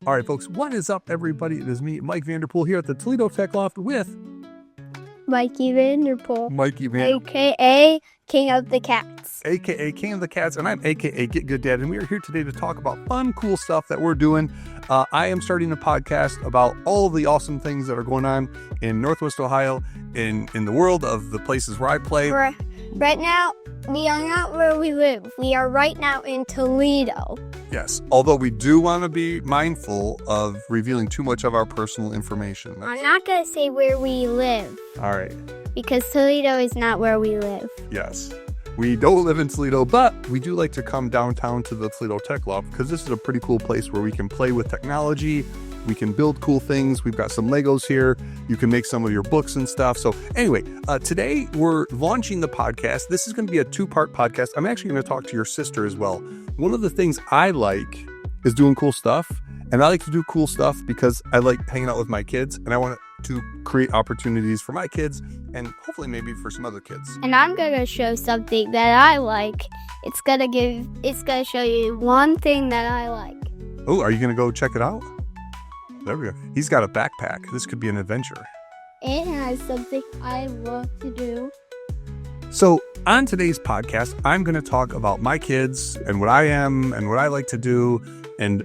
All right, folks, what is up, everybody? It is me, Mike Vanderpool, here at the Toledo Tech Loft with Mikey Vanderpool, Mikey a.k.a. King of the Cats. a.k.a. King of the Cats, and I'm a.k.a. Get Good Dad, and we are here today to talk about fun, cool stuff that we're doing. I am starting a podcast about all of the awesome things that are going on in Northwest Ohio, in the world of the places where I play. Right now, we are not where we live. We are right now in Toledo. Yes, although we do want to be mindful of revealing too much of our personal information. I'm not going to say where we live. All right. Because Toledo is not where we live. Yes. We don't live in Toledo, but we do like to come downtown to the Toledo Tech Loft because this is a pretty cool place where we can play with technology. We can build cool things. We've got some Legos here. You can make some of your books and stuff. So anyway, today we're launching the podcast. This is going to be a two-part podcast. I'm actually going to talk to your sister as well. One of the things I like is doing cool stuff. And I like to do cool stuff because I like hanging out with my kids. And I want to create opportunities for my kids and hopefully maybe for some other kids. And I'm going to show something that I like. It's going to show you one thing that I like. Oh, are you going to go check it out? There we go. He's got a backpack. This could be an adventure. It has something I love to do. So on today's podcast, I'm going to talk about my kids and what I am and what I like to do and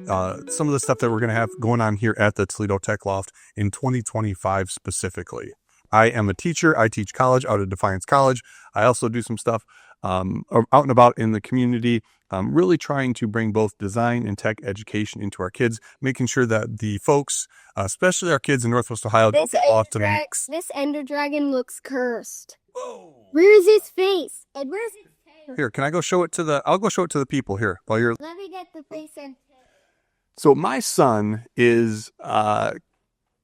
some of the stuff that we're going to have going on here at the Toledo Tech Loft in 2025 specifically. I am a teacher. I teach college out at Defiance College. I also do some stuff out and about in the community. Really trying to bring both design and tech education into our kids, making sure that the folks, especially our kids in Northwest Ohio, don't get lost in the mix. This Ender Dragon looks cursed. Whoa. Where's his face? And where's his tail? Here, can I go show it to the, I'll go show it to the people here while you're. Let me get the face and tail. So my son is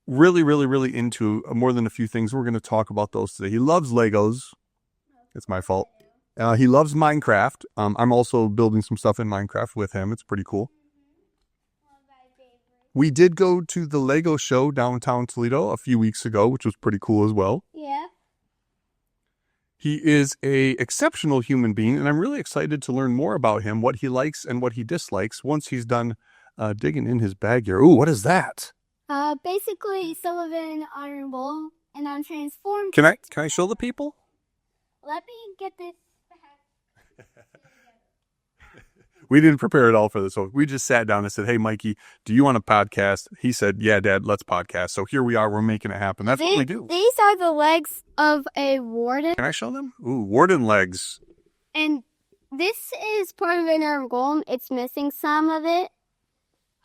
really into more than a few things. We're going to talk about those today. He loves Legos. It's my fault. He loves Minecraft. I'm also building some stuff in Minecraft with him. It's pretty cool. We did go to the Lego show downtown Toledo a few weeks ago, which was pretty cool as well. Yeah. He is an exceptional human being, and I'm really excited to learn more about him, what he likes and what he dislikes once he's done digging in his bag here. Ooh, what is that? Basically, some of it in an iron bowl, and I'm transformed. Can I show the people? Let me get this. We didn't prepare at all for this. So we just sat down and said, hey, Mikey, do you want a podcast? He said, yeah, Dad, let's podcast. So here we are. We're making it happen. That's what we do. These are the legs of a warden. Can I show them? Ooh, warden legs. And this is part of an iron golem. It's missing some of it.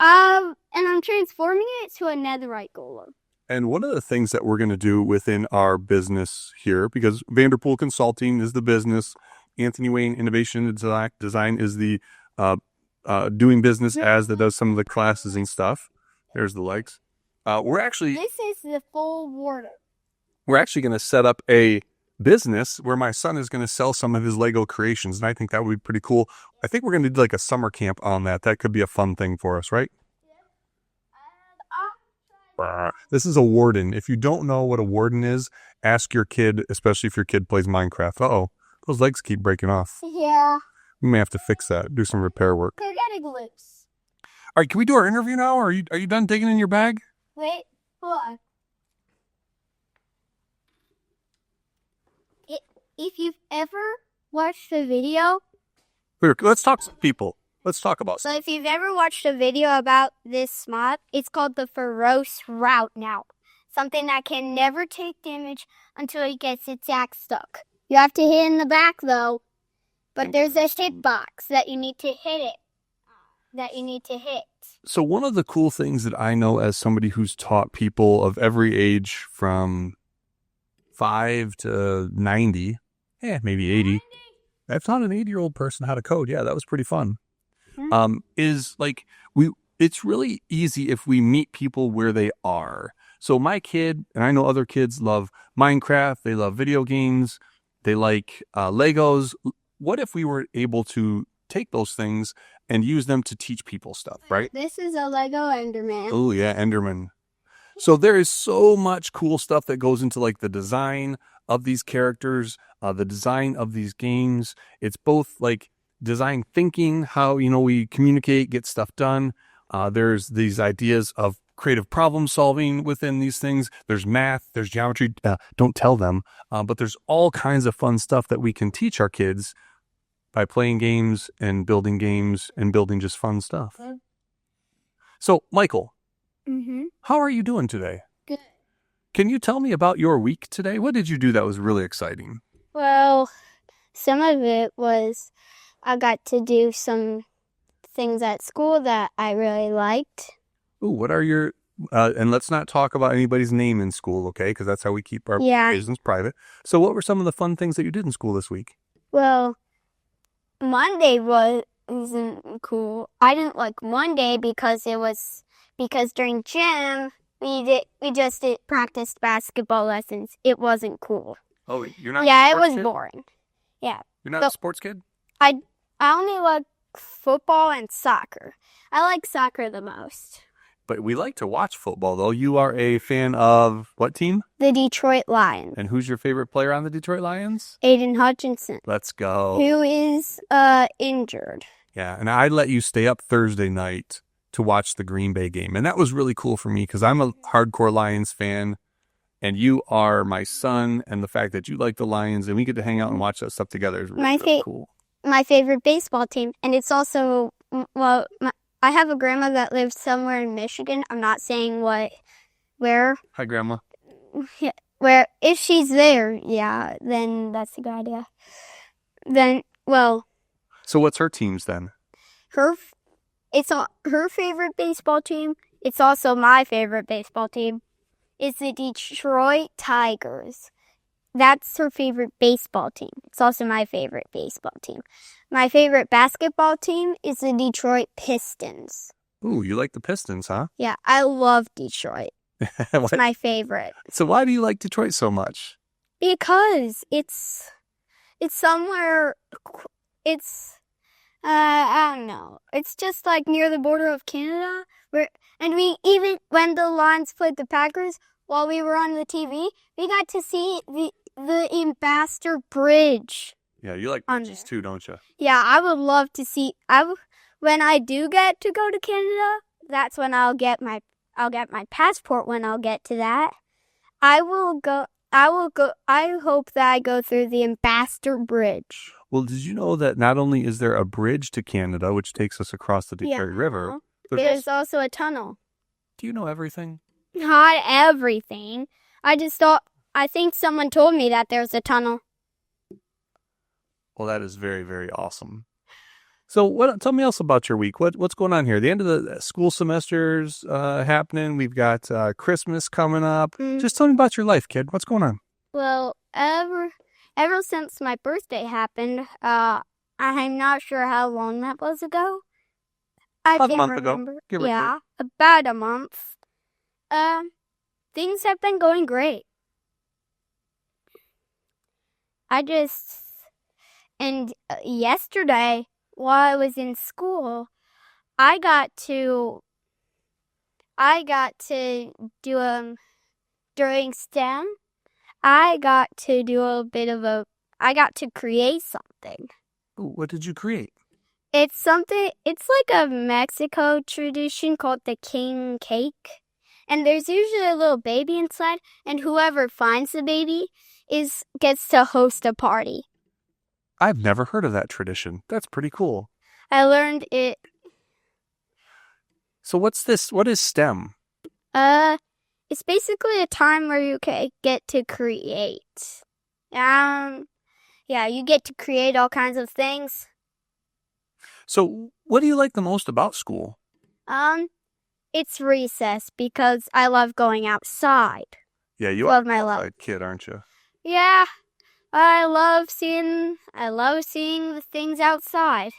And I'm transforming it to a netherite golem. And one of the things that we're going to do within our business here, because Vanderpool Consulting is the business, Anthony Wayne Innovation and Design is the doing business as that does some of the classes and stuff. There's the legs. This is the full warden. We're actually going to set up a business where my son is going to sell some of his Lego creations, and I think that would be pretty cool. I think we're going to do like a summer camp on that. That could be a fun thing for us, right? This is a warden. If you don't know what a warden is, ask your kid, especially if your kid plays Minecraft. Uh-oh, those legs keep breaking off. Yeah. We may have to fix that, do some repair work. They're getting loose. All right, can we do our interview now? Or are you done digging in your bag? Wait, hold on. If you've ever watched a video... Here, let's talk to people. Let's talk about So if you've ever watched a video about this mod, it's called the Feroce Route now. Something that can never take damage until it gets its axe stuck. You have to hit in the back, though. But there's a hitbox that you need to hit it. So one of the cool things that I know as somebody who's taught people of every age from 5 to 90, maybe 80. I've taught an 80-year-old person how to code. Yeah, that was pretty fun. Is like it's really easy if we meet people where they are. So my kid, and I know other kids love Minecraft, they love video games, they like Legos. What if we were able to take those things and use them to teach people stuff, right? This is a Lego Enderman. Oh, yeah, Enderman. So there is so much cool stuff that goes into like the design of these characters, the design of these games. It's both like design thinking, how, we communicate, get stuff done. There's these ideas of creative problem solving within these things. There's math, there's geometry. Don't tell them. But there's all kinds of fun stuff that we can teach our kids by playing games and building just fun stuff. So, Michael, how are you doing today? Good. Can you tell me about your week today? What did you do that was really exciting? Well, some of it was I got to do some things at school that I really liked. Ooh, what are your... and let's not talk about anybody's name in school, okay? Because that's how we keep our business private. So what were some of the fun things that you did in school this week? Well, Monday wasn't cool. I didn't like Monday because during gym we just practiced basketball lessons. It wasn't cool. Oh, you're not. Yeah, it was boring. Yeah. You're not a sports kid? I only like football and soccer. I like soccer the most. But we like to watch football, though. You are a fan of what team? The Detroit Lions. And who's your favorite player on the Detroit Lions? Aiden Hutchinson. Let's go. Who is injured. Yeah, and I let you stay up Thursday night to watch the Green Bay game. And that was really cool for me because I'm a hardcore Lions fan. And you are my son. And the fact that you like the Lions and we get to hang out and watch that stuff together is really cool. My favorite baseball team. And it's also, well, I have a grandma that lives somewhere in Michigan. I'm not saying where. Hi, Grandma. Yeah, where, if she's there, yeah, then that's a good idea. Then, well. So what's her teams then? Her favorite baseball team. It's also my favorite baseball team. It's the Detroit Tigers. That's her favorite baseball team. It's also my favorite baseball team. My favorite basketball team is the Detroit Pistons. Ooh, you like the Pistons, huh? Yeah, I love Detroit. It's my favorite. So why do you like Detroit so much? Because it's somewhere, I don't know. It's just like near the border of Canada. And even when the Lions played the Packers, while we were on the TV, we got to see the Ambassador Bridge. Yeah, you like bridges too, don't you? Yeah, I would love to see. When I do get to go to Canada, that's when I'll get my passport. When I'll get to that, I will go. I hope that I go through the Ambassador Bridge. Well, did you know that not only is there a bridge to Canada, which takes us across the Detroit River, there's also a tunnel. Do you know everything? Not everything. I think someone told me that there's a tunnel. Well, that is very, very awesome. So tell me else about your week. What's going on here? The end of the school semester's happening. We've got Christmas coming up. Just tell me about your life, kid. What's going on? Well, ever since my birthday happened, I'm not sure how long that was ago. About a month ago. Yeah, about a month. Things have been going great. Yesterday, while I was in school, I got to do during STEM. I got to create something. Ooh, what did you create? It's like a Mexico tradition called the king cake. And there's usually a little baby inside, and whoever finds the baby gets to host a party. I've never heard of that tradition. That's pretty cool. I learned it. So what's this? What is STEM? It's basically a time where you get to create. Yeah, you get to create all kinds of things. So what do you like the most about school? It's recess because I love going outside. Yeah, you are an outside kid, aren't you? Yeah, I love seeing the things outside.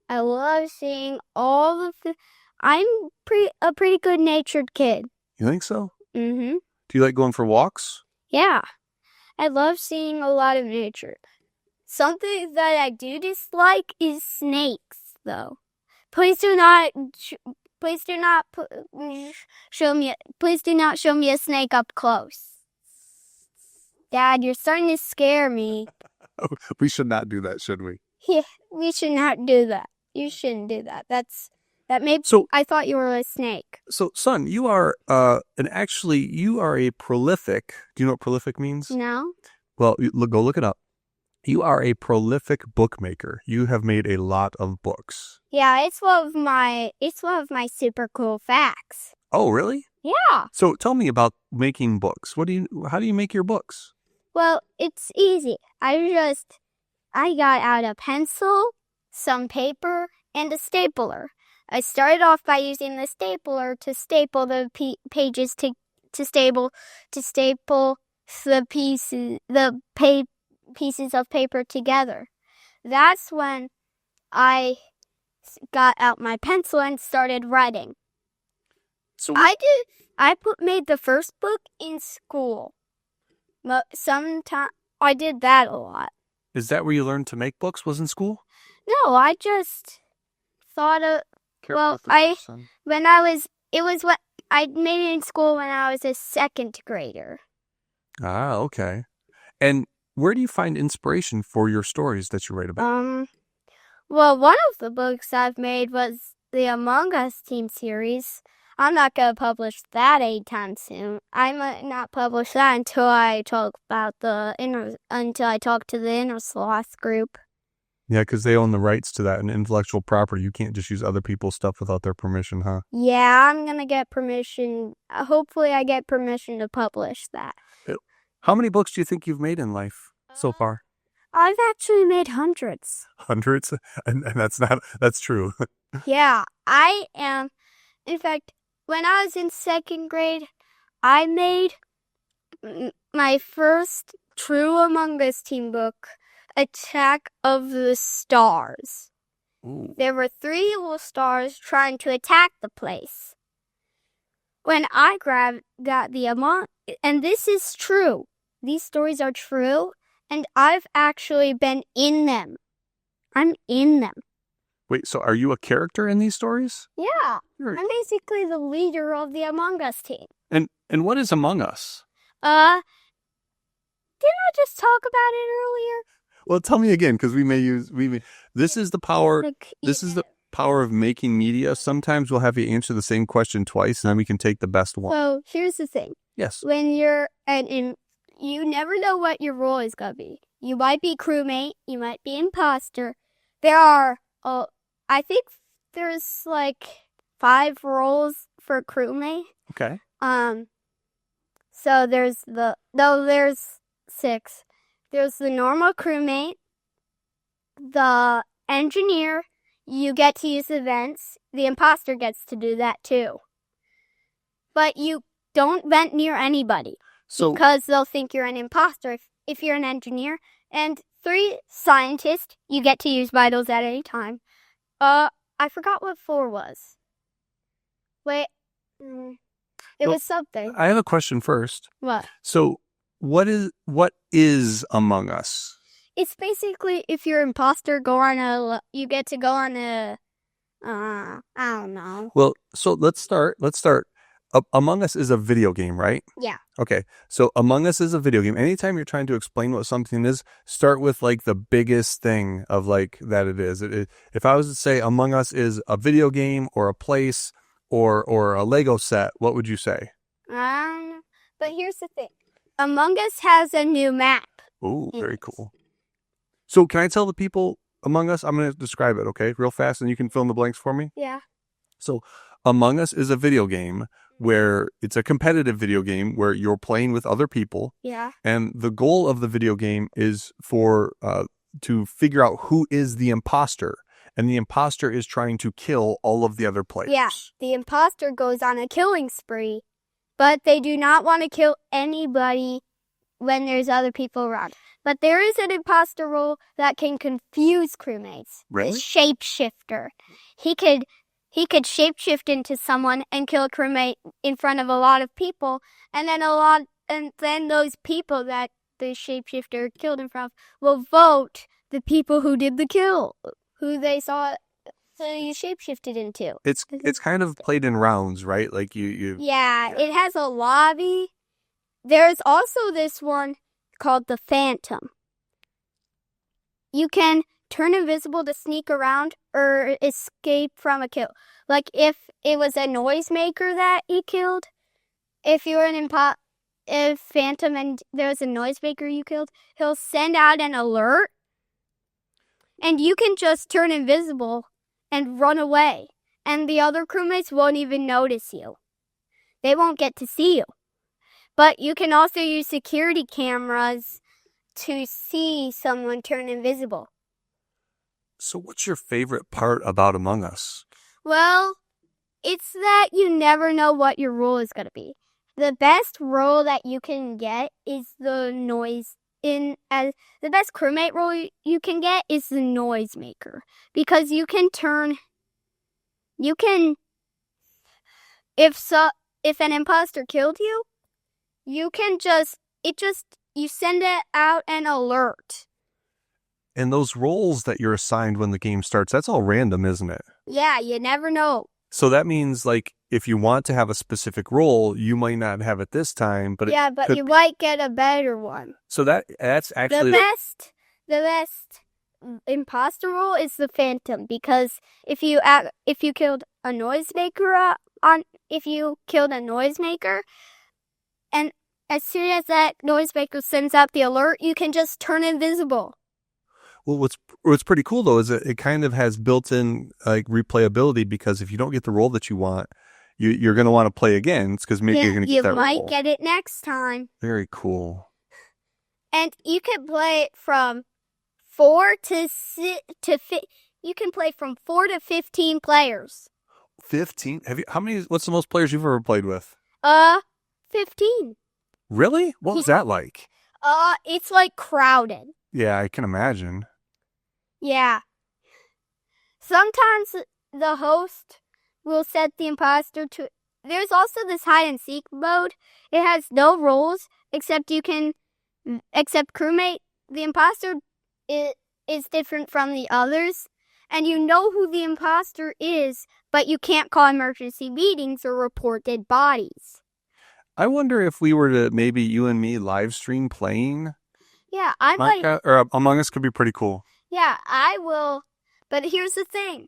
I love seeing all of the. I'm a pretty good-natured kid. You think so? Mm-hmm. Do you like going for walks? Yeah, I love seeing a lot of nature. Something that I do dislike is snakes, though. Please do not show me a snake up close. Dad, you're starting to scare me. We should not do that, should we? Yeah, we should not do that. You shouldn't do that. I thought you were a snake. So, son, you are you are a prolific. Do you know what prolific means? No? Well, go look it up. You are a prolific bookmaker. You have made a lot of books. Yeah, it's one of my super cool facts. Oh, really? Yeah. So tell me about making books. How do you make your books? Well, it's easy. I got out a pencil, some paper, and a stapler. I started off by using the stapler to staple the pages to staple the pieces of paper together. That's when I got out my pencil and started writing. So made the first book in school. Sometimes I did that a lot. Is that where you learned to make books? Was in school? No, I just thought of. I made it in school when I was a second grader. Ah, okay. And where do you find inspiration for your stories that you write about? Well, one of the books I've made was the Among Us team series. I'm not going to publish that anytime soon. I might not publish that until I talk to the Inner Sloth group. Yeah, because they own the rights to that and intellectual property. You can't just use other people's stuff without their permission, huh? Yeah, I'm going to get permission. Hopefully I get permission to publish that. How many books do you think you've made in life so far? I've actually made hundreds. Hundreds? And that's true. Yeah, I am. In fact, when I was in second grade, I made my first true Among Us team book, Attack of the Stars. Ooh. There were 3 little stars trying to attack the place. When I got and this is true. These stories are true, and I've actually been in them. I'm in them. Wait, so are you a character in these stories? Yeah, I'm basically the leader of the Among Us team. And what is Among Us? Didn't I just talk about it earlier? Well, tell me again, because this is the power. This is the power of making media. Sometimes we'll have you answer the same question twice, and then we can take the best one. So here's the thing. Yes. When you're you never know what your role is gonna be. You might be crewmate. You might be imposter. There are, I think there's like 5 roles for crewmate. Okay. So there's 6. There's the normal crewmate, the engineer. You get to use events. The imposter gets to do that too. But you don't vent near anybody because they'll think you're an imposter if you're an engineer. And 3 scientists, you get to use vitals at any time. I forgot what 4 was. Wait, it was something. I have a question first. What? So what is Among Us? It's basically if you're imposter, you get to go on a, I don't know. Well, so let's start. Among Us is a video game, right? Yeah. Okay. So Among Us is a video game. Anytime you're trying to explain what something is, start with like the biggest thing of like that it is. If I was to say Among Us is a video game or a place or a Lego set, what would you say? But here's the thing. Among Us has a new map. Ooh, very cool. So can I tell the people Among Us? I'm going to describe it, okay? Real fast, and you can fill in the blanks for me? Yeah. So Among Us is a video game where it's a competitive video game where you're playing with other people. Yeah. And the goal of the video game is to figure out who is the imposter. And the imposter is trying to kill all of the other players. Yeah. The imposter goes on a killing spree, but they do not want to kill anybody when there's other people around. But there is an imposter role that can confuse crewmates. Really? The shapeshifter. He could shapeshift into someone and kill a crewmate in front of a lot of people, and then those people that the shapeshifter killed in front of will vote the people who did the kill, who they saw you shapeshifted into. It's kind of played in rounds, right? Like you. Yeah, it has a lobby. There's also this one called the Phantom. You can turn invisible to sneak around or escape from a kill. Like if it was a noisemaker that he killed, if you were if Phantom and there was a noisemaker you killed, he'll send out an alert, and you can just turn invisible and run away, and the other crewmates won't even notice you. They won't get to see you. But you can also use security cameras to see someone turn invisible. So what's your favorite part about Among Us? Well, it's that you never know what your role is going to be. The best role that you can get is the the best crewmate role you can get is the noisemaker, because you can if an imposter killed you, you can you send it out an alert. And those roles that you're assigned when the game starts, that's all random, isn't it? Yeah, you never know. So that means, like, if you want to have a specific role, you might not have it this time, but you might get a better one. So that's actually the best imposter role is the Phantom, because if you killed a noisemaker and as soon as that noisemaker sends out the alert, you can just turn invisible. Well, what's pretty cool though is that it kind of has built-in like replayability, because if you don't get the role that you want, you're going to want to play again. It's because maybe you're going to get that role. You might get it next time. Very cool. And you can play it from 4 to 15 players. 15? What's the most players you've ever played with? 15. Really? What was that like? It's like crowded. Yeah, I can imagine. Yeah. Sometimes the host will set the imposter to... There's also this hide-and-seek mode. It has no rules, except crewmate. The imposter is different from the others, and you know who the imposter is, but you can't call emergency meetings or report dead bodies. I wonder if we were to, maybe you and me, live stream playing... Yeah, or Among Us could be pretty cool. Yeah, I will. But here's the thing.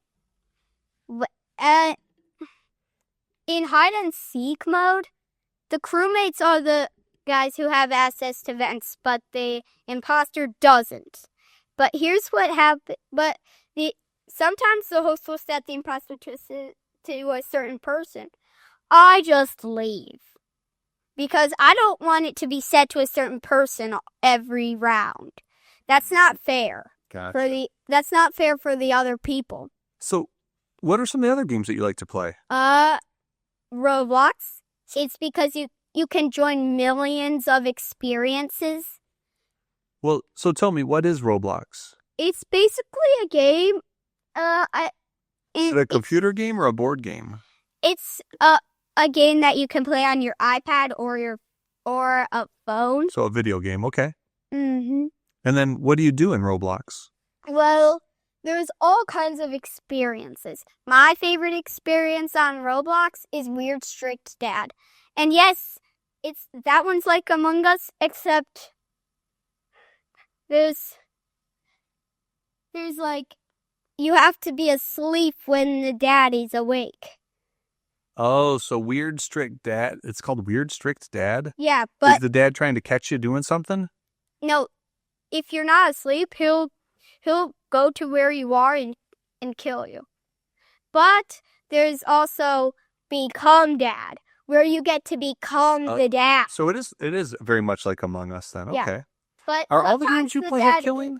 In hide and seek mode, the crewmates are the guys who have access to vents, but the imposter doesn't. But here's what happens. Sometimes the host will set the imposter to a certain person. I just leave. Because I don't want it to be set to a certain person every round. That's not fair. Gotcha. That's not fair for the other people. So, what are some of the other games that you like to play? Roblox. It's because you can join millions of experiences. Well, so tell me, what is Roblox? It's basically a game. Is it a computer game or a board game? It's a game that you can play on your iPad or a phone. So a video game, okay. Mm-hmm. And then what do you do in Roblox? Well, there's all kinds of experiences. My favorite experience on Roblox is Weird Strict Dad. And yes, that one's like Among Us, except there's like, you have to be asleep when the daddy's awake. Oh, so Weird Strict Dad. It's called Weird Strict Dad? Yeah, but... Is the dad trying to catch you doing something? No, if you're not asleep, he'll go to where you are and kill you. But there's also Become Dad, where you get to become the dad. So it is very much like Among Us then. Yeah. Okay. But are all the games you play have killing?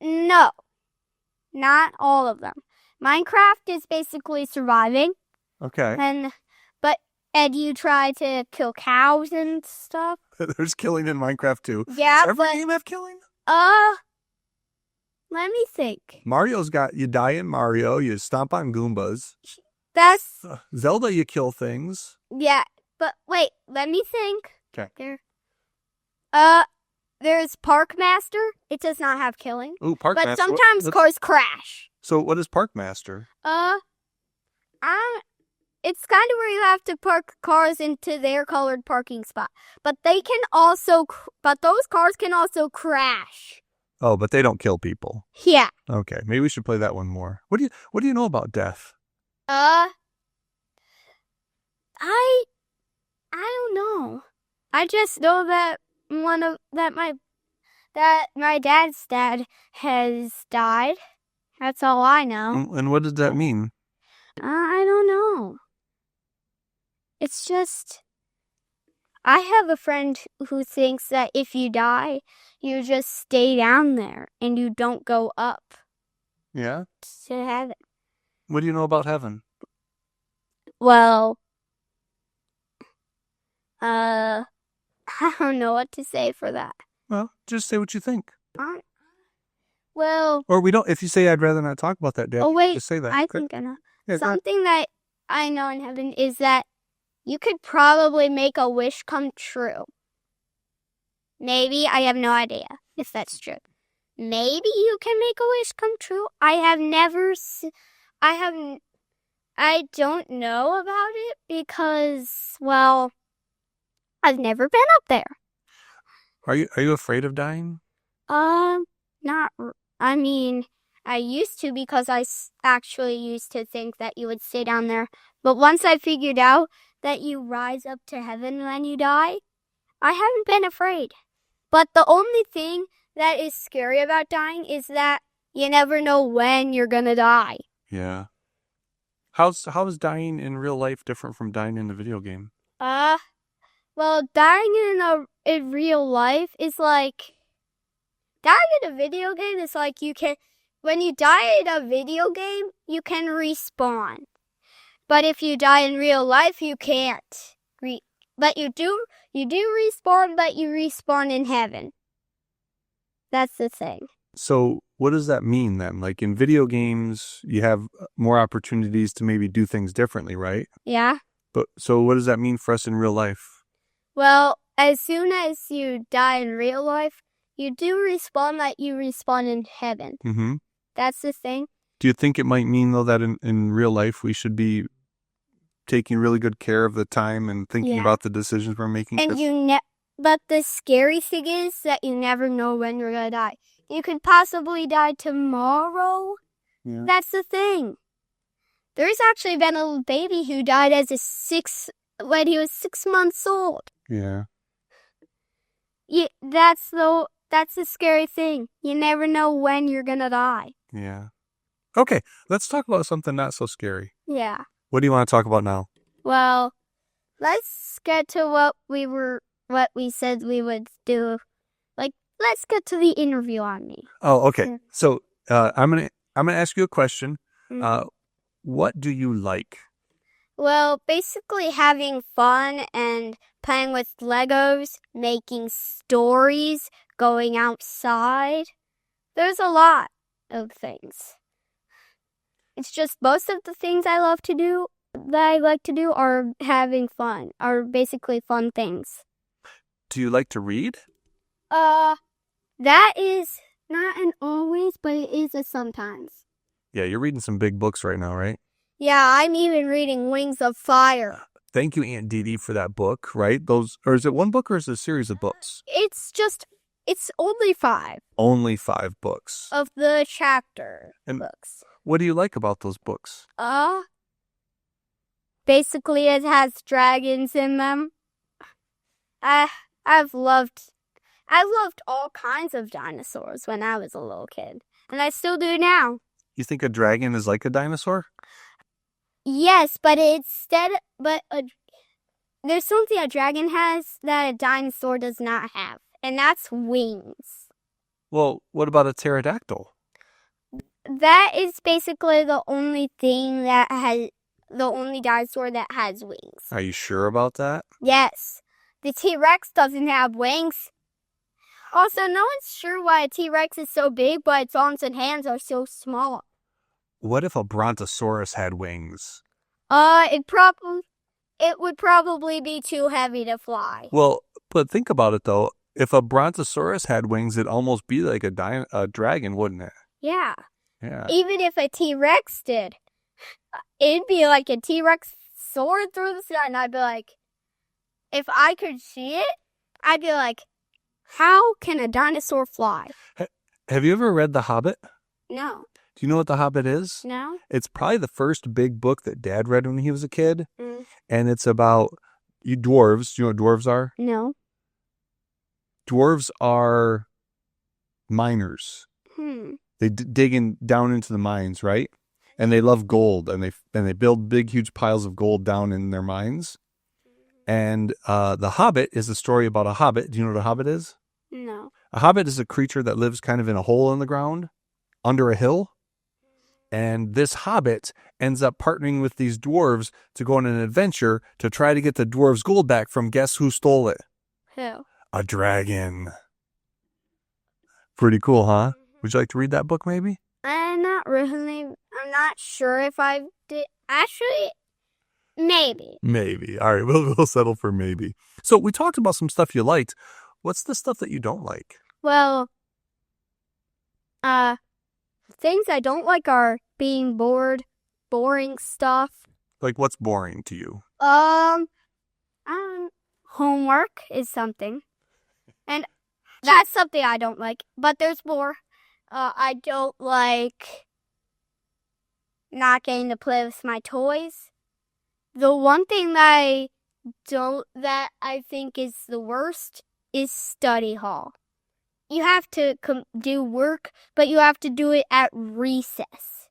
No, not all of them. Minecraft is basically surviving. Okay. And you try to kill cows and stuff. There's killing in Minecraft too. Yeah, Does every game have killing? Let me think. You die in Mario, you stomp on Goombas. That's... Zelda, you kill things. Yeah, but wait, let me think. Okay. There's Park Master. It does not have killing. Ooh, Park Master. But sometimes cars crash. So what is Park Master? It's kind of where you have to park cars into their colored parking spot. But those cars can also crash. Oh, but they don't kill people. Yeah. Okay, maybe we should play that one more. What do you know about death? I don't know. I just know that my dad's dad has died. That's all I know. And what does that mean? I don't know. It's just I have a friend who thinks that if you die, you just stay down there and you don't go up Yeah? to heaven. What do you know about heaven? Well, I don't know what to say for that. Well, just say what you think. Well, Or we don't. If you say I'd rather not talk about that, Dad, oh wait, just say that. I Okay. think I know. Yeah, go ahead. Something that I know in heaven is that you could probably make a wish come true. Maybe, I have no idea if that's true. Maybe you can make a wish come true. I don't know about it because, well, I've never been up there. Are you afraid of dying? I mean, I used to because actually used to think that you would stay down there. But once I figured out that you rise up to heaven when you die, I haven't been afraid. But the only thing that is scary about dying is that you never know when you're gonna die. Yeah. How is dying in real life different from dying in the video game? Well, dying in real life is like dying in a video game is like when you die in a video game, you can respawn. But if you die in real life, you can't. But you do respawn, but you respawn in heaven. That's the thing. So what does that mean then? Like in video games, you have more opportunities to maybe do things differently, right? Yeah. But so what does that mean for us in real life? Well, as soon as you die in real life, you do respawn, but you respawn in heaven. Mm-hmm. That's the thing. Do you think it might mean, though, that in real life we should be taking really good care of the time and thinking about the decisions we're making? And but the scary thing is that you never know when you're going to die. You could possibly die tomorrow. Yeah. That's the thing. There's actually been a little baby who died when he was 6 months old. Yeah. Yeah, that's the scary thing. You never know when you're going to die. Yeah. Okay, let's talk about something not so scary. Yeah. What do you want to talk about now? Well, let's get to what we said we would do. Like, let's get to the interview on me. Oh, okay. Yeah. So, I'm gonna ask you a question. Mm-hmm. What do you like? Well, basically having fun and playing with Legos, making stories, going outside. There's a lot of things. It's just most of the things I like to do are having fun, are basically fun things. Do you like to read? That is not an always, but it is a sometimes. Yeah, you're reading some big books right now, right? Yeah, I'm even reading Wings of Fire. Thank you, Aunt Dee Dee, for that book, right? Or is it one book or is it a series of books? It's only 5. Only 5 books. Of the chapter books. What do you like about those books? Basically it has dragons in them. I've loved all kinds of dinosaurs when I was a little kid. And I still do now. You think a dragon is like a dinosaur? Yes, but there's something a dragon has that a dinosaur does not have, and that's wings. Well, what about a pterodactyl? That is basically the only dinosaur that has wings. Are you sure about that? Yes. The T-Rex doesn't have wings. Also, no one's sure why a T-Rex is so big, but its arms and hands are so small. What if a brontosaurus had wings? It would probably be too heavy to fly. Well, but think about it, though. If a brontosaurus had wings, it'd almost be like a dragon, wouldn't it? Yeah. Yeah. Even if a T-Rex did, it'd be like a T-Rex soared through the sky, and I'd be like, if I could see it, I'd be like, how can a dinosaur fly? Have you ever read The Hobbit? No. Do you know what The Hobbit is? No? It's probably the first big book that Dad read when he was a kid. Mm. And it's about you dwarves. Do you know what dwarves are? No. Dwarves are miners. They dig down into the mines, right? And they love gold, and they build big, huge piles of gold down in their mines. And The Hobbit is a story about a hobbit. Do you know what a hobbit is? No. A hobbit is a creature that lives kind of in a hole in the ground under a hill. And this hobbit ends up partnering with these dwarves to go on an adventure to try to get the dwarves' gold back from guess who stole it? Who? A dragon. Pretty cool, huh? Would you like to read that book maybe? Not really. I'm not sure if I did. Actually, maybe. Maybe. All right, we'll settle for maybe. So we talked about some stuff you liked. What's the stuff that you don't like? Well, things I don't like are being bored, boring stuff. Like what's boring to you? Homework is something. And that's something I don't like. But there's more. I don't like not getting to play with my toys. The one thing that I think is the worst is study hall. You have to do work, but you have to do it at recess.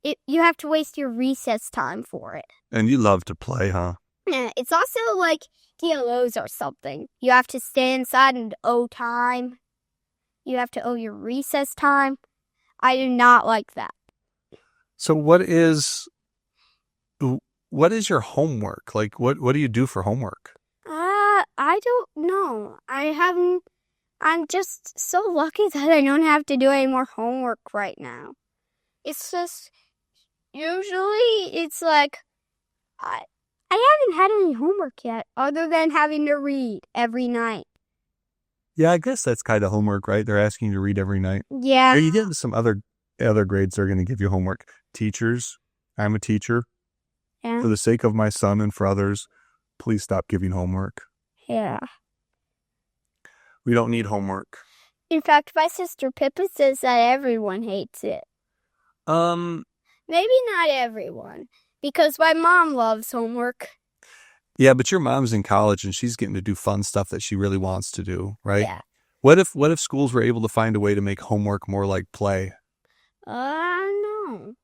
You have to waste your recess time for it. And you love to play, huh? Yeah, it's also like DLOs or something. You have to stay inside and owe time. You have to owe your recess time. I do not like that. So what is your homework? Like what do you do for homework? I don't know. I'm just so lucky that I don't have to do any more homework right now. It's just usually it's like I haven't had any homework yet other than having to read every night. Yeah, I guess that's kind of homework, right? They're asking you to read every night. Yeah. Are you getting some other grades that are going to give you homework? Teachers, I'm a teacher. Yeah. For the sake of my son and for others, please stop giving homework. Yeah. We don't need homework. In fact, my sister Pippa says that everyone hates it. Maybe not everyone, because my mom loves homework. Yeah, but your mom's in college and she's getting to do fun stuff that she really wants to do, right? Yeah. What if schools were able to find a way to make homework more like play? No.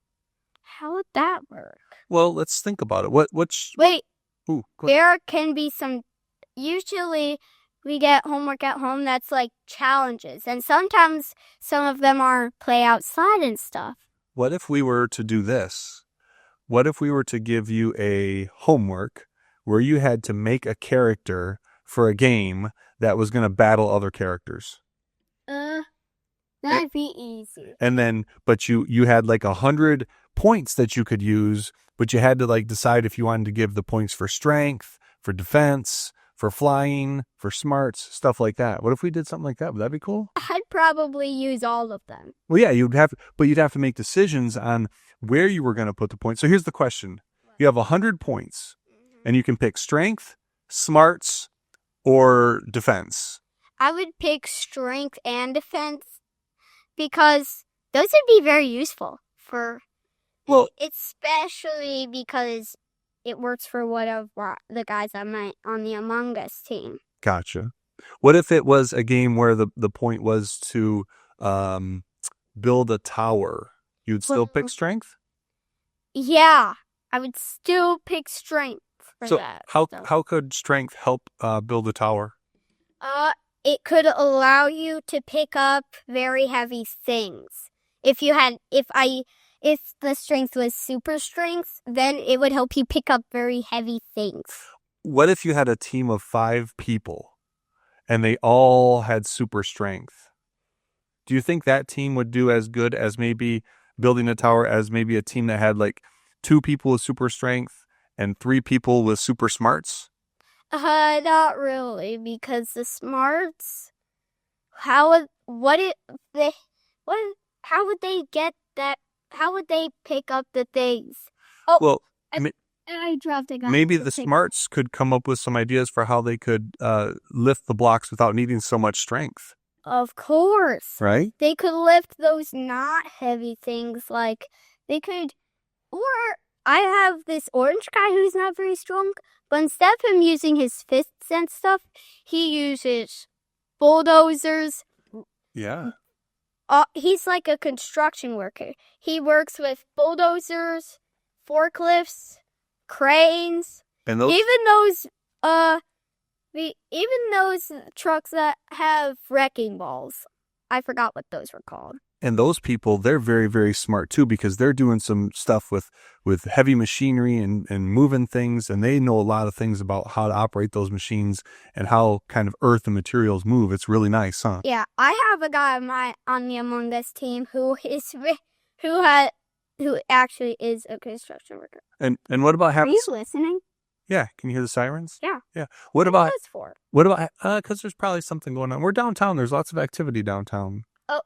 How would that work? Well, let's think about it. Wait. Ooh, there can be some. Usually, we get homework at home that's like challenges, and sometimes some of them are play outside and stuff. What if we were to do this? What if we were to give you a homework where you had to make a character for a game that was going to battle other characters? That'd be easy. And then, but you had like 100 points that you could use, but you had to like decide if you wanted to give the points for strength, for defense, for flying, for smarts, stuff like that. What if we did something like that? Would that be cool? I'd probably use all of them. Well, yeah, you'd have to make decisions on where you were going to put the points. So here's the question. You have 100 points, and you can pick strength, smarts, or defense. I would pick strength and defense because those would be very useful for... Well, especially because it works for one of the guys on the Among Us team. Gotcha. What if it was a game where the point was to build a tower? You'd still pick strength? Yeah, I would still pick strength for that. How could strength help build a tower? It could allow you to pick up very heavy things. If the strength was super strength, then it would help you pick up very heavy things. What if you had a team of 5 people and they all had super strength? Do you think that team would do as good as maybe building a tower as maybe a team that had like 2 people with super strength and 3 people with super smarts? Not really, because the smarts, how would they get that? How would they pick up the things? Oh, well, I dropped a guy. Maybe the smarts could come up with some ideas for how they could lift the blocks without needing so much strength. Of course. right? They could lift those not heavy things, like they could, or I have this orange guy who's not very strong, but instead of him using his fists and stuff, he uses bulldozers. Yeah. He's like a construction worker. He works with bulldozers, forklifts, cranes, And those even those trucks that have wrecking balls. I forgot what those were called. And those people, they're very, very smart too, because they're doing some stuff with heavy machinery and moving things, and they know a lot of things about how to operate those machines and how kind of earth and materials move. It's really nice, huh? Yeah, I have a guy on the Among Us team who actually is a construction worker. And what about Are having? you listening? Yeah, can you hear the sirens? Yeah. Yeah. What about? What's for? What about? Because there's probably something going on. We're downtown. There's lots of activity downtown. Oh.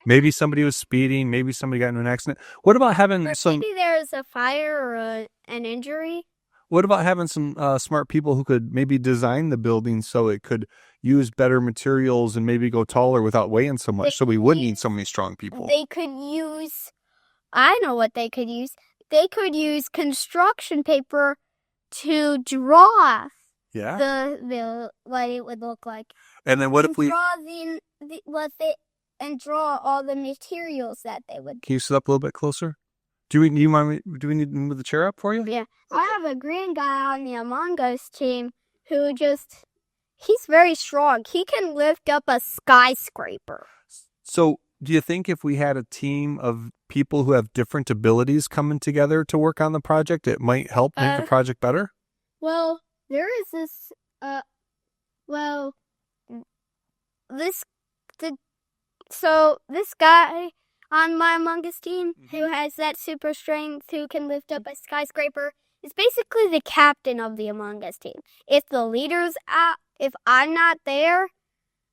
Maybe somebody was speeding. Maybe somebody got into an accident. What about having Or some? maybe there's a fire or an injury. What about having some smart people who could maybe design the building so it could use better materials and maybe go taller without weighing so much, so we wouldn't need so many strong people? They could use. I know what they could use. They could use construction paper to draw Yeah. the what it would look like. And then what if we? And draw all the materials that they would. Can you sit up a little bit closer? Do we need to move the chair up for you? Yeah, I have a green guy on the Among Us team who he's very strong. He can lift up a skyscraper. So, do you think if we had a team of people who have different abilities coming together to work on the project, it might help make the project better? Well, there is this. This guy on my Among Us team who has that super strength, who can lift up a skyscraper, is basically the captain of the Among Us team. If the leader's out, if I'm not there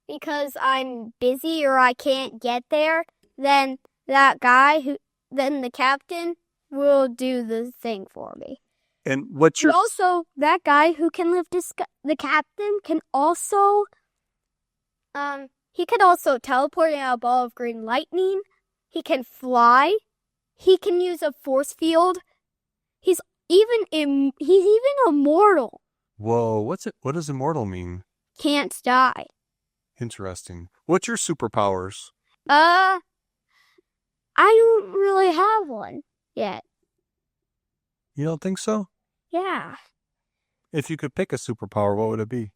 because I'm busy or I can't get there, then the captain will do the thing for me. And what's your... Also, that guy who can lift the captain can also... he could also teleport in a ball of green lightning. He can fly. He can use a force field. He's even immortal. Whoa, what does immortal mean? Can't die. Interesting. What's your superpowers? I don't really have one yet. You don't think so? Yeah. If you could pick a superpower, what would it be?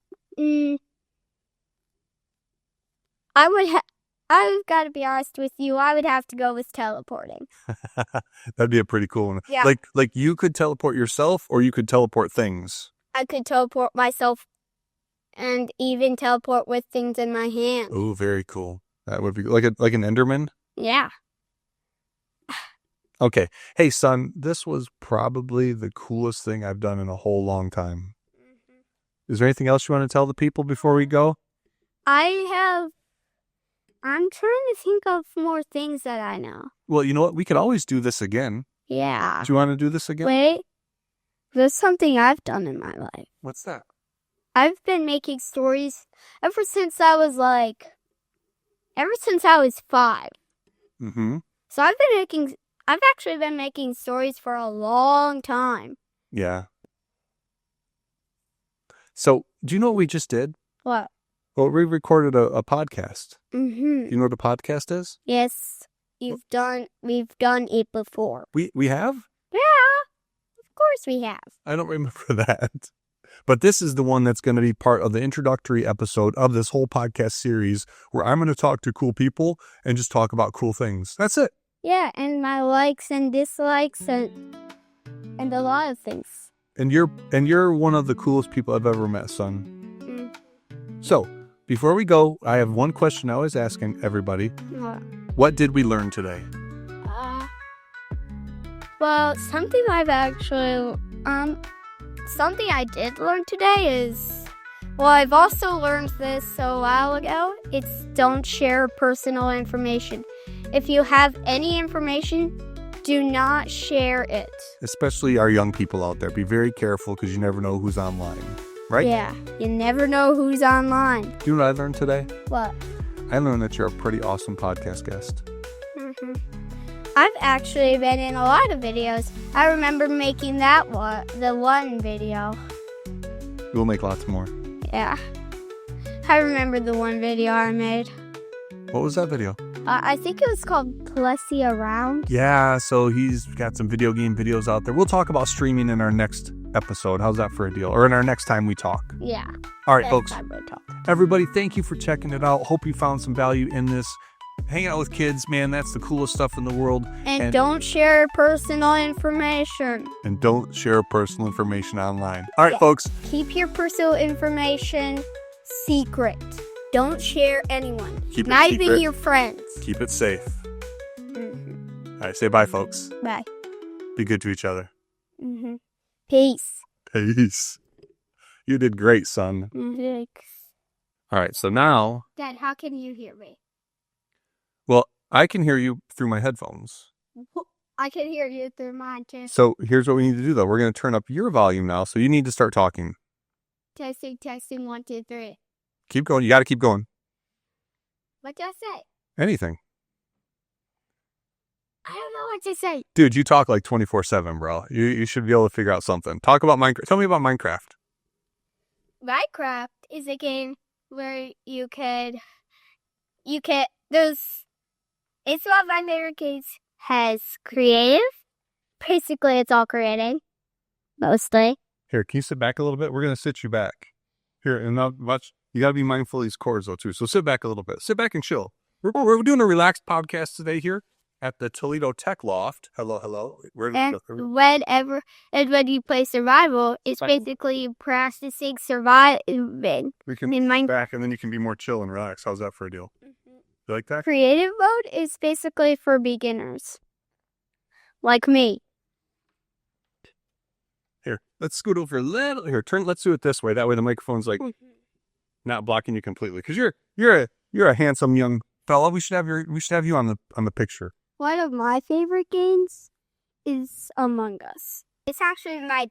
I've got to be honest with you. I would have to go with teleporting. That'd be a pretty cool one. Yeah. Like you could teleport yourself, or you could teleport things. I could teleport myself and even teleport with things in my hand. Oh, very cool. That would be like an Enderman? Yeah. Okay. Hey, son, this was probably the coolest thing I've done in a whole long time. Mm-hmm. Is there anything else you want to tell the people before we go? I'm trying to think of more things that I know. Well, you know what? We could always do this again. Yeah. Do you want to do this again? Wait. There's something I've done in my life. What's that? I've been making stories ever since I was 5. Mm-hmm. So I've actually been making stories for a long time. Yeah. So, do you know what we just did? What? Well, we recorded a podcast. Mm-hmm. Do you know what a podcast is? Yes. We've done it before. We have? Yeah. Of course we have. I don't remember that. But this is the one that's going to be part of the introductory episode of this whole podcast series, where I'm going to talk to cool people and just talk about cool things. That's it. Yeah, and my likes and dislikes and a lot of things. And you're one of the coolest people I've ever met, son. So, before we go, I have one question I was asking everybody. What did we learn today? Well, something I did learn today is, well, I've also learned this a while ago. It's don't share personal information. If you have any information, do not share it. Especially our young people out there. Be very careful because you never know who's online. Right? Yeah, you never know who's online. Do you know what I learned today? What? I learned that you're a pretty awesome podcast guest. Mm-hmm. I've actually been in a lot of videos. I remember making the one video. We'll make lots more. Yeah. I remember the one video I made. What was that video? I think it was called Plessy Around. Yeah, so he's got some video game videos out there. We'll talk about streaming in our next episode. How's that for a deal? Or in our next time we talk. Yeah. All right, folks. Time we talk. Everybody, thank you for checking it out. Hope you found some value in this. Hanging out with kids, man, that's the coolest stuff in the world. And don't share personal information. And don't share personal information online. All right, folks. Keep your personal information secret. Don't share anyone. Not even your friends. Keep it safe. Mm-hmm. All right, say bye, folks. Bye. Be good to each other. Mm-hmm. Peace. Peace. You did great, son. Thanks. All right, so now... Dad, how can you hear me? Well, I can hear you through my headphones. I can hear you through mine, too. So here's what we need to do, though. We're going to turn up your volume now, so you need to start talking. Testing, 1, 2, 3. Keep going. You got to keep going. What did I say? Anything. I don't know what to say. Dude, you talk like 24/7, bro. You should be able to figure out something. Talk about Minecraft. Tell me about Minecraft. Minecraft is a game where it's one of my favorite games. Has creative. Basically, it's all creating. Mostly. Here, can you sit back a little bit? We're going to sit you back. Here, and not much. You got to be mindful of these cords, though, too. So sit back a little bit. Sit back and chill. We're doing a relaxed podcast today here at the Toledo Tech Loft. Hello. When you play survival, it's basically practicing surviving. We can sit back, and then you can be more chill and relaxed. How's that for a deal? You like that? Creative mode is basically for beginners. Like me. Here, let's scoot over a little. Here, let's do it this way. That way the microphone's like not blocking you completely. Because you're a handsome young fella. We should have you on the picture. One of my favorite games is Among Us. It's actually my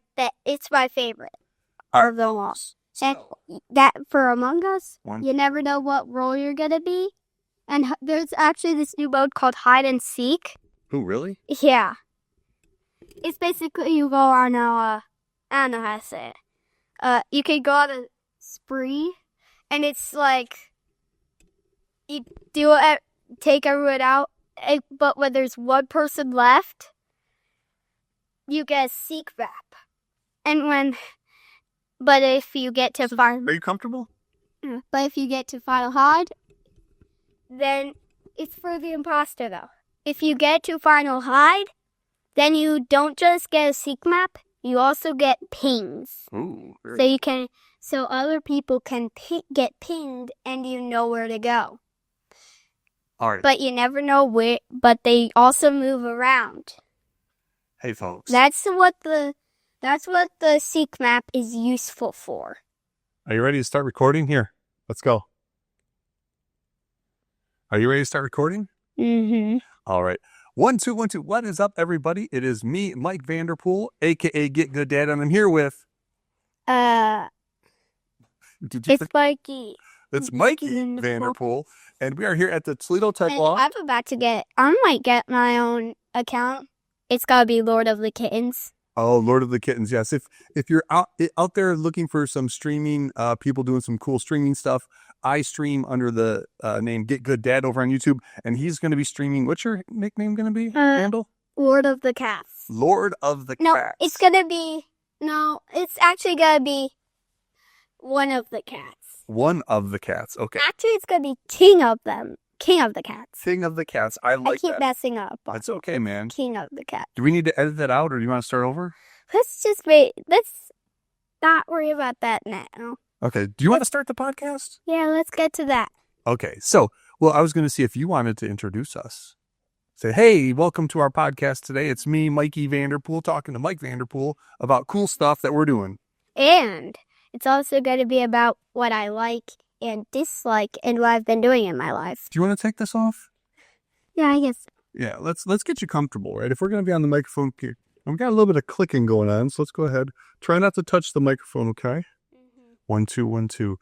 favorite of them all. And that for Among Us, you never know what role you're gonna be. And there's actually this new mode called Hide and Seek. Oh, really? Yeah. It's basically you go on I don't know how to say it. You can go on a spree, and it's like you take everyone out, but when there's one person left, you get a seek map. But if you get to Are you comfortable? But if you get to Final Hide, then it's for the imposter, though. If you get to Final Hide, then you don't just get a seek map, you also get pings. Ooh. So other people can get pinged, and you know where to go. All right. But you never know where. But they also move around. Hey, folks. That's what the seek map is useful for. Are you ready to start recording? Here, let's go. Are you ready to start recording? Mm-hmm. All right. 1, 2, 1, 2. What is up, everybody? It is me, Mike Vanderpool, a.k.a. Get Good Dad, and I'm here with... It's Mikey. It's Mikey Vanderpool, and we are here at the Toledo Tech Loft. I might get my own account. It's got to be Lord of the Kittens. Oh, Lord of the Kittens, yes. If you're out there looking for some streaming, people doing some cool streaming stuff, I stream under the name Get Good Dad over on YouTube, and he's going to be streaming. What's your nickname going to be? Handle? Lord of the Cats. Lord of the Cats. It's actually going to be one of the cats. One of the cats, okay. Actually, it's going to be King of them. King of the Cats. King of the Cats. I like that. I keep messing up. That's okay, man. King of the Cats. Do we need to edit that out, or do you want to start over? Let's just wait. Let's not worry about that now. Okay. Do you want to start the podcast? Yeah, let's get to that. Okay. So, I was going to see if you wanted to introduce us. Say, hey, welcome to our podcast today. It's me, Mikey Vanderpool, talking to Mike Vanderpool about cool stuff that we're doing. And it's also going to be about what I like and dislike and what I've been doing in my life. Do you want to take this off? Yeah, I guess. Yeah, let's get you comfortable, right? If we're going to be on the microphone here, we've got a little bit of clicking going on, so let's go ahead. Try not to touch the microphone, okay? 1, 2, 1, 2.